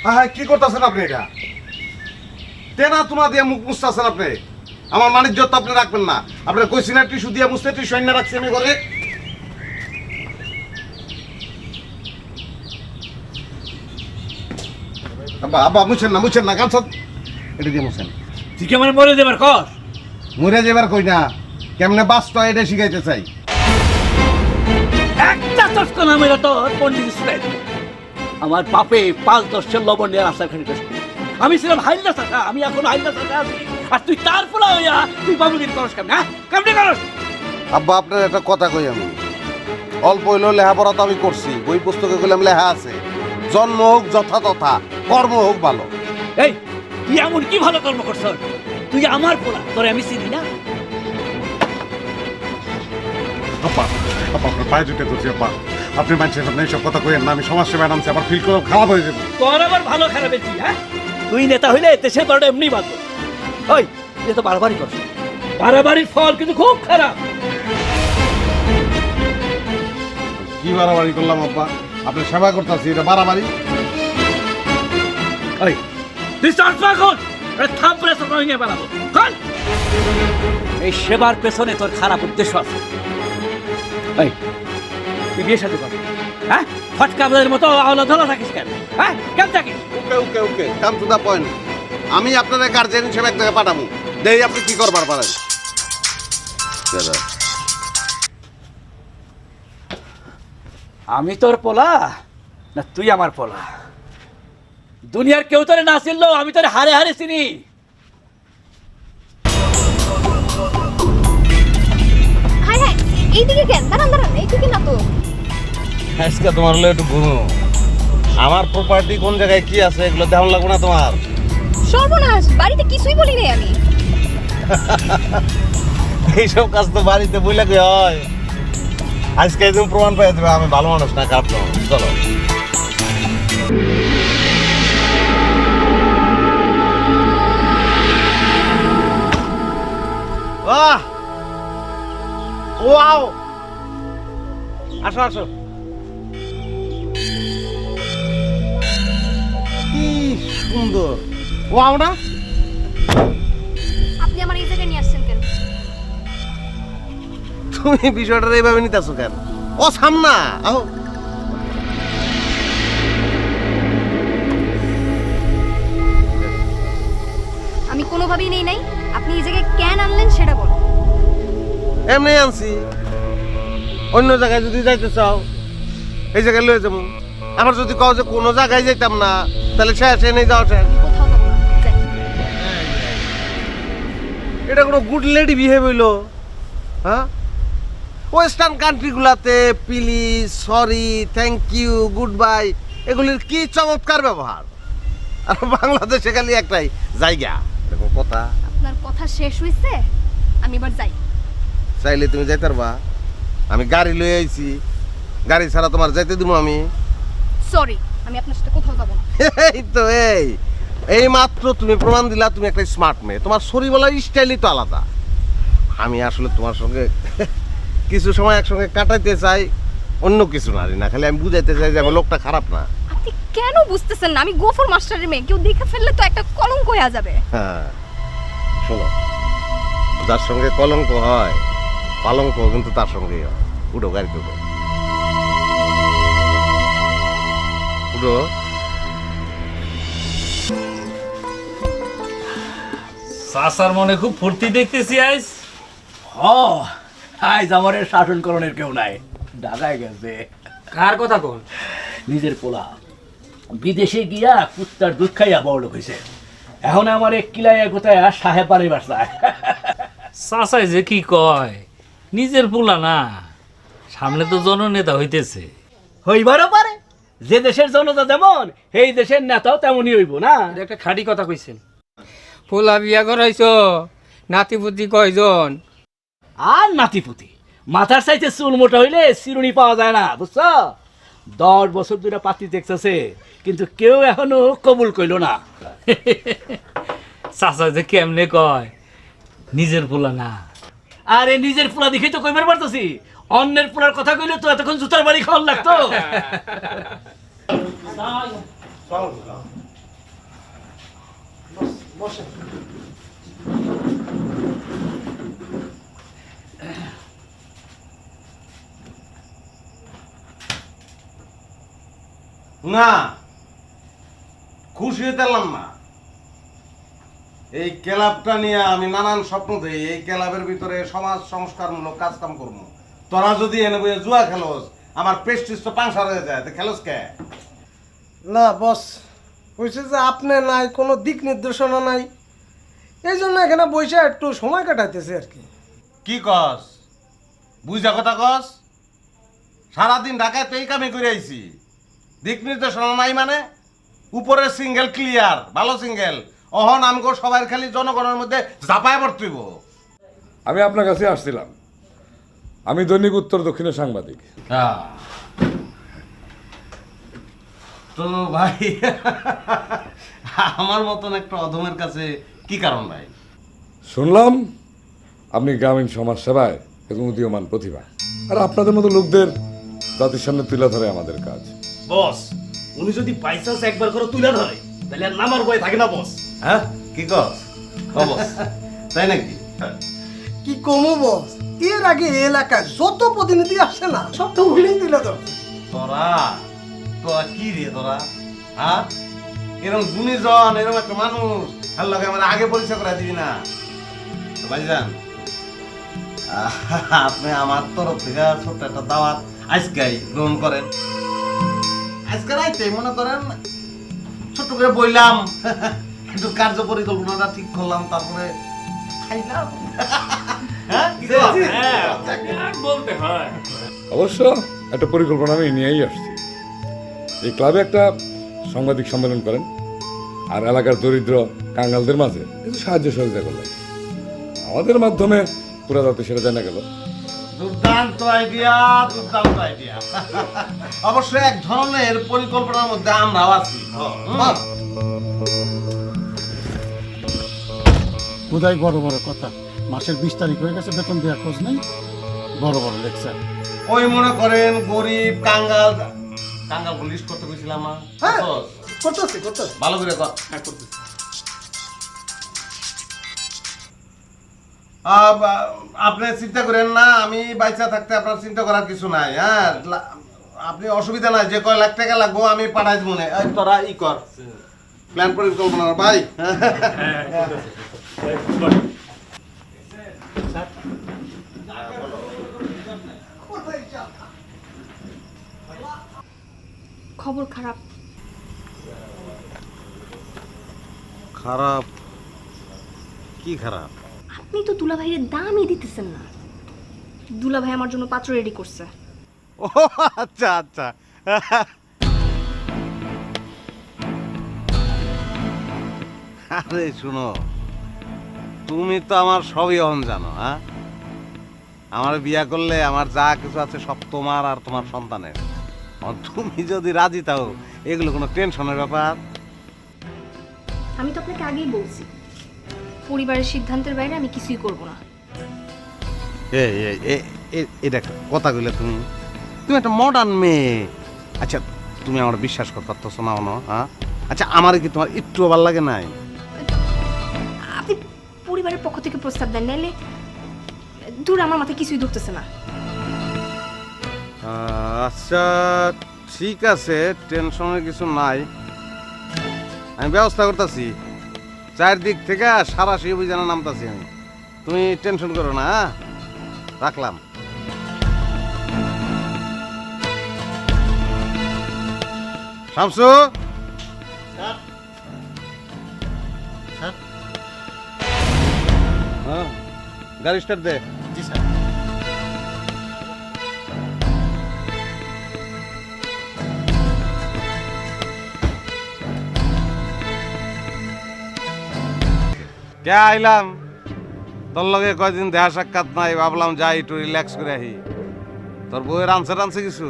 হ্যাঁ, কি করতেছেন আপনি? এটা তেনা তুনা দিয়ে মুখ মুছতেছেন আপনি। আমার বাণিজ্য তো আপনি রাখবেন না। আপনার কইছি না টিস্যু দিয়ে মুছতে, টিস্যু এনে রাখছি আমি ঘরে। আব্বা আব্বা মুছেন না গামছা এটা দিয়ে মুছেন। তুই কি আমার মরে দেবার কর? মরে যাবার কই না, কেমনে বাঁচতে হয় এটা শিখাইতে চাই। একটা চস্কা নামে তো পন্ডিত স্প্রেড আমার বাপে 5-10 লবণ নিয়ে রাস্তা খানি করছে। আমি ছিলাম হাইল্লা থাকা, আমি এখন হাইল্লা থাকা আছি। আর তুই তার পোলা হইয়া তুই বাবুগিরি করস কেমন? হ্যাঁ, কেমনি করস? আব্বা আপনার একটা কথা কই, আমি অল্প হইলেও লেখাপড়া তো আমি করছি, বই পুস্তকে গেলাম লেখা আছে জন্ম হোক যথা তথা, কর্ম হোক ভালো। এই তুই এমন কি ভালো কর্ম করছ? তুই আমার পোলা, তোরে আমি চিনি না। আপা আপা আপনার পায়ে জুটে করছি আপা, আপনি মানছেন আপনি এইসব কথা কইেন না, আমি সমাজ সেবায় নামছি, আমার ফিল করে খারাপ হয়ে যাবে। তোর আবার ভালো খারাপের কি? হ্যাঁ, তুই নেতা হইলে দেশের বড় এমনি বাঁধব। ওই তুই তো বাড়াবাড়ি করছ, বাড়াবাড়ির ফল কিন্তু খুব খারাপ। কি বাড়াবাড়ি করলাম আব্বা? আপনি সেবা করতেছি, এটা বাড়াবাড়ি? ওই তুই চার্জা কর, থাম প্রেস নিয়ে বানাবো। এই সেবার পেছনে তোর খারাপ উদ্দেশ্য আছে। এই তুই বিয়ে সাথে কর, হ্যাঁ? ফটকাবাদের মতো আওলা ধরা থাকিস কেন? হ্যাঁ, কেন থাকিস? ওকে কাম টু দা পয়েন্ট। আমি আপনার গার্জিয়ান হিসেবে এক জায়গায় পাঠাবো, দেই আপনি কি করবার পারেন। আমি তোর পোলা না তুই আমার পোলা? দুনিয়ার কেউ তোরে না চিনলো, আমি তোরে হারে হারে চিনি। হাই হাই, এইদিকে কেন? দাঁড়ান, এইদিকে না তো। আজকে তোমার হলো একটু ঘুমো। আমার প্রপার্টি কোন জায়গায় কি আছে এগুলো দেখান লাগবে না তোমার? সর্বনাশ, বাড়িতে কিছুই বলি নাই আমি। এইসব কাজ তো বাড়িতে বইলে কি হয়? আজকে একদম প্রমাণ পেয়ে যাবে আমি ভালো মানুষ না খারাপ মানুষ। চলো। বাহ, ওয়াও, আসো আসো। কি সুন্দর, ওয়াও না? আপনি আমার এই জায়গায় নিয়ে আসছেন কেন? তুমি বিষয়টা এইভাবে নিতেছো কেন? ও সামনা আহ, আমি কোনোভাবেই নেই নাই। আপনি এই জায়গায় কেন আনলেন সেটা বলুন। এমনি আনছি। অন্য জায়গায় যদি যাইতে চাও এই জায়গায় লয়ে যাবো। আবার যদি কও যে কোনো জায়গায় যাইতাম না, তাহলে সে নেই যাওয়া শেষ। আমি কোথাও যাবো না, যাই। এটা কোনো গুড লেডি বিহেভ হইলো? হ্যাঁ, ওয়েস্টার্ন কান্ট্রিগুলাতে please, sorry, thank you, good bye এগুলির কি চমৎকার ব্যবহার। আর বাংলাদেশে খালি একটাই জায়গা, দেখো কথা। আপনার কথা শেষ হইছে, আমি এবার যাই। চাইলে তুমি যাইতে পারবা। আমি গাড়ি লয়ে আইছি, গাড়ি ছাড়া তোমার যাইতে দিব আমি? সরি, আমি আপনার সাথে কোথাও যাবো না। এই তো এই মাত্র তুমি প্রমাণ দিলা তুমি একটা স্মার্ট মেয়ে। তোমার সরি বলার স্টাইলই তো আলাদা। আমি আসলে তোমার সঙ্গে কিছু সময় একসঙ্গে কাটাইতে চাই, অন্য কিছু না, খালি আমি বুঝাইতে চাই যে আমার লোকটা খারাপ না। আপনি কেন বুঝতেছেন না? আমি গোফর মাস্টারের মেয়ে, কেউ দেখে ফেললে তো একটা কলঙ্ক হয়ে যাবে। হ্যাঁ, শোনো, যার সঙ্গে কলঙ্ক হয় পালঙ্ক কিন্তু তার সঙ্গেই হয়। উঠো, গাড়িতে উঠো, উঠো। চাচার মনে খুব ফুর্তি দেখতেছি আজ। আজ আমার শাসনকরণের কেউ নাই, ঢাকায় গেছে। কার কথা কোন? নিজের পোলা বিদেশে গিয়া কুত্তার দুধ খাইয়া বড় লোক হয়েছে। এখন আমার এক কিলাইয়া কোথায় সাহেব বাড়ি বাসায়। চাচাই যে কি কয়, নিজের পোলা না, সামনে তো জননেতা হইতেছে। হইবারও পারে, যে দেশের জনতা যেমন এই দেশের নেতাও তেমনই হইব না। একটা খাঁটি কথা কইছেন। পোলা বিয়া করাইছ, নাতিপুতি কয়জন? আর নাতিপুতি মাথার চাইতে চুল মোটা হইলে চিরুনি পাওয়া যায় না, বুঝছো? 10 বছর ধরে পাতি দেখতেছে, কিন্তু কেউ এখনো কবুল কইল না। চাচা যে কেমনে কয়, নিজের পোলা না। আরে নিজের পোলা দেখেই তো কইবার পারতেছি, অন্যের পোলার কথা কইলে তো এতক্ষণ জুতার বাড়ি খাওয়ার লাগতো। বসেন। না, খুশি হতে পারলাম না। এই ক্লাবটা নিয়ে আমি নানান স্বপ্ন দেই, এই ক্লাবের ভিতরে সমাজ সংস্কারমূলক কাজ কাম করবো। তোরা যদি এনে বইয়ে জুয়া খেলোস, আমার প্রেস্টিজ তো পাংসার হয়ে যায়। তো খেলোস কে? না বস, হয়েছে যে আপনি নাই, কোনো দিক নির্দেশনা নাই, এই জন্য এখানে বসে একটু সময় কাটাইতেছে আর কি। কি কস? বুঝা কথা কস? সারাদিন ঢাকায় তো এই কামই করে আইছি। দিক নির্দেশনা নাই মানে? উপরে সিঙ্গেল ক্লিয়ার, ভালো সিঙ্গেল। অহন আমগো সবাই খালি জনগণের মধ্যে ঝাঁপায় পড়তেইব। আমি আপনার কাছে আসছিলাম। আমি দৈনিক উত্তর দক্ষিণের সাংবাদিক। তো ভাই, আমার মতন একটা অধমের কাছে কি কারণ ভাই? শুনলাম আপনি গ্রামীণ সমাজ সেবায় এবং উদীয়মান প্রতিভা, আর আপনাদের মতো লোকদের জাতির সামনে তুলে ধরে আমাদের কাজ। বস, উনি যদি বাইচান্স একবার করে তুলে ধরে তাহলে আর নামার ভয় থাকে না বস। হ্যাঁ, কি কস? বস, তাই নাকি? কি কমু বস, এর আগে এই এলাকায় যত প্রতিনিধি আসছে না, সব তো উনি দিলে তো। তোরা তোরা কি রে তোরা? হ্যাঁ, এরকম গুণীজন, এরকম একটা মানুষ আর লগে আমার আগে পরিচয় করে দিবি না? তো ভাইজান, আপনি আমার তরফ থেকে ছোট্ট একটা দাওয়াত আজকেই গ্রহণ করেন। আজকে রাইতে মনে করেন ছোট্ট করে বইলাম, একটু কার্য পরিকল্পনাটা ঠিক করলাম, তারপরে খাইলাম। হ্যাঁ, কি কও? আর বলতে হয়। অবশ্য একটা পরিকল্পনা আমি নিয়েই আসছি। এই ক্লাবে একটা সাংবাদিক সম্মেলন করেন, আর এলাকার দরিদ্র কাঙ্গালদের মাঝে কিছু সাহায্য সহযোগিতা করলেন। আমাদের মাধ্যমে পুরা জাতি সেটা জানা গেল। দুর্দান্ত আইডিয়া, দুর্দান্ত আইডিয়া। অবশ্যই এক ধরনের পরিকল্পনার মধ্যে আমরাও আছি। কোথায় বড় বড় কথা, মাসের 20 তারিখ হয়ে গেছে, বেতন দেওয়ার খোঁজ নেই, বড় বড় লেকচার। ওই মনে করেন গরিব কাঙ্গাল কাঙ্গাল লিস্ট করতে কইছিলাম না? হ্যাঁ, করতেছি। করতেছি। ভালো করে কর। আপনি চিন্তা করেন না, আমি বাইচা থাকতে আপনার চিন্তা করার কিছু নাই। হ্যাঁ, আপনি অসুবিধা নাই, যে কয় লাখ টাকা লাগবো আমি পাঠাই দেবো। তোরা ই কর, প্ল্যান পরিকল্পনা ভাই। খবর খারাপ। খারাপ? কি খারাপ? আপনি তো দুলাভাইয়ের দামই দিতেছেন না। দুলাভাই আমার জন্য পাত্র রেডি করছে। ও আচ্ছা আচ্ছা। আরে শুনো, তুমি তো আমার সবই অহন জানো। হ্যাঁ, আমার বিয়া করলে আমার যা কিছু আছে সব তোমার আর তোমার সন্তানের। তুমি যদি রাজি থাও, এগুলো কোনো টেনশনের ব্যাপার? আমি তো আপনাকে আগেই বলছি, পরিবারের সিদ্ধান্তের বাইরে আমি কিছুই করব না। এটা কথা কইলে তুমি তুমি একটা মডার্ন মেয়ে। আচ্ছা, তুমি আমার বিশ্বাস করতে পারতেছো না? হ্যাঁ, আচ্ছা, আমার কি তোমার একটু ভালো লাগে নাই? আপনি পরিবারের পক্ষ থেকে প্রস্তাব দেন, নাইলে দূর, আমার মাথায় কিছুই ধরতেছে না। আচ্ছা ঠিক আছে, টেনশনের কিছু নাই, আমি ব্যবস্থা করতেছি। চারদিক থেকে সারাশি অভিযানে নামতাছি আমি, তুমি টেনশন করো না। হ্যাঁ, রাখলাম। শামসু, হ্যাঁ, গাড়ি স্টার্ট দে। জি স্যার। কে আইলাম, তোর লগে কয়দিন দেখা সাক্ষাৎ নাই, ভাবলাম যাই একটু রিল্যাক্স করে আহি। তোর বউয়ের আনছে কিছু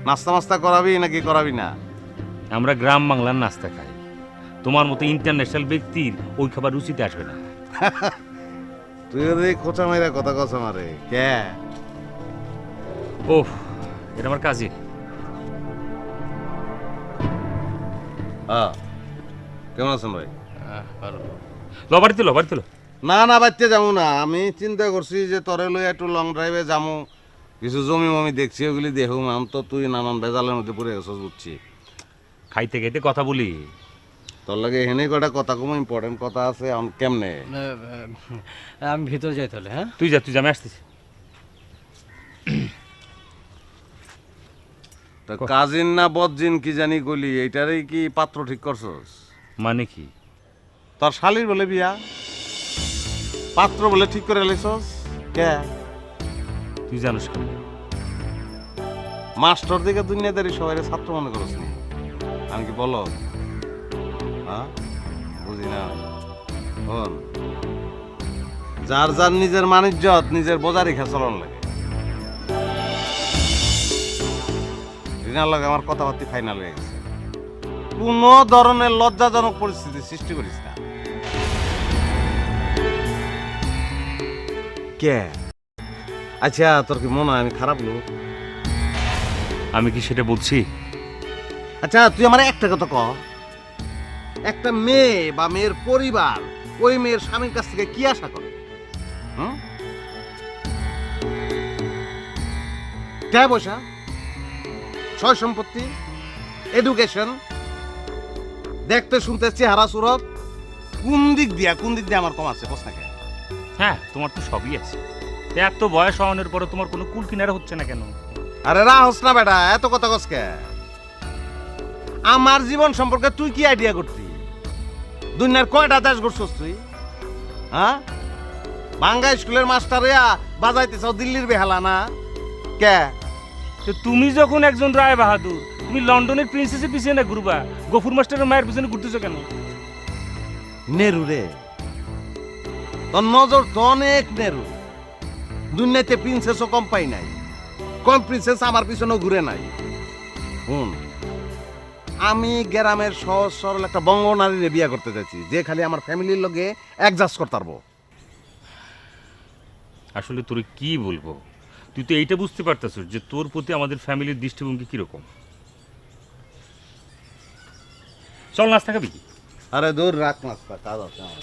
নাস্তা মাস্তা করাবি নাকি করাবি না? আমরা গ্রাম বাংলার নাস্তা খাই, তোমার মতো ইন্টারন্যাশনাল ব্যক্তির ওই খাবার রুচিতে আসবে না। তুই ওদের খোঁচা মাইরা কথা কথা মারে কে? ওহ, এটা আমার কাজে। হ্যাঁ, কেমন আছেন ভাই? বাড়িতে লো বাড়িতে লো। না না বাড়তে যাবো না, আমি চিন্তা করছি যে তোরে লই একটু লং ড্রাইভে যাবো, কিছু জমি মমি দেখছি ওগুলি দেখুম। আমি তো তুই নানান ভেজালের মধ্যে পড়ে গেছিস বুঝছি। খাইতে খাইতে কথা বলি। তোর লাগে এখানে কটা কথা কম ইম্পর্টেন্ট কথা আছে। আমি কেমনে আমি ভিতরে যাই তাহলে, হ্যাঁ? তুই যা আমি আসতেছি। তা কাজিন না বদজিন কি জানি কইলি, এইটারই কি পাত্র ঠিক করছস? মানে কি? তোর শালির বলে বিয়া, পাত্র বলে ঠিক করে লাইছস কে? তুই জানিস কেন? মাস্টার দিকে দুনিয়াদারি সবাই ছাত্র মনে করস নি? আমি কি বলো? হ্যাঁ বুঝি না। শোন, যার যার নিজের মানিজ্যত নিজের বোঝা রেখে চলন লাগে। রিনার লাগে আমার কথাবার্তি ফাইনাল হয়ে গেছে। কোনো ধরনের লজ্জাজনক পরিস্থিতি সৃষ্টি করিস না। কে? আচ্ছা তোর কি মনে হয় আমি খারাপ লোক? আমি কি সেটা বলছি? আচ্ছা তুই আমার একটা কথা ক, একটা মেয়ে বা মেয়ের পরিবার ওই মেয়ের স্বামীর কাছ থেকে কি আশা করে? টাকা পয়সা, সয় সম্পত্তি, এডুকেশন, দেখতে শুনতে চেহারা সুরত, কোন দিক দিয়া আমার কম আছে প্রশ্ন কে? হ্যাঁ তোমার তো সবই আছে। তা এত বয়স হওয়ানোর পরে তোমার কোনো কুল কিনারা হচ্ছে না কেন? আরে রাহস না বেটা, এত কথা কস কে? আমার জীবন সম্পর্কে তুই কি আইডিয়া করতি? দুনিয়ার কয়টা দেশ ঘুরছস তুই? হ্যাঁ, বাঙ্গা স্কুলের মাস্টার হইয়া বাজাইতেছ দিল্লির বেহালা না কে? তো তুমি যখন একজন রায় বাহাদুর, তুমি লন্ডনের প্রিন্সেসের পিছনে না ঘুরবা, গফুর মাস্টারের মায়ের পিছনে ঘুরতেছো কেন? নেরু রে, তোর নজর তো অনেক নেরু। দুনিয়াতে প্রিন্সেসও কম পাই নাই, কম প্রিন্সেস আমার পিছনেও ঘুরে নাই। শুন, আমি গ্রামের সহজ সরল একটা বঙ্গ নারীরে বিয়ে করতে চাইছি, যে খালি আমার ফ্যামিলির লগে অ্যাডজাস্ট করতে পারবো। আসলে তোর কি বলবো, তুই তো এইটা বুঝতে পারতেছিস যে তোর প্রতি আমাদের ফ্যামিলির দৃষ্টিভঙ্গি কিরকম। চল নাস্তা খাবি? আরে দূর রাখ, নাস্তা কাজ আছে আমার।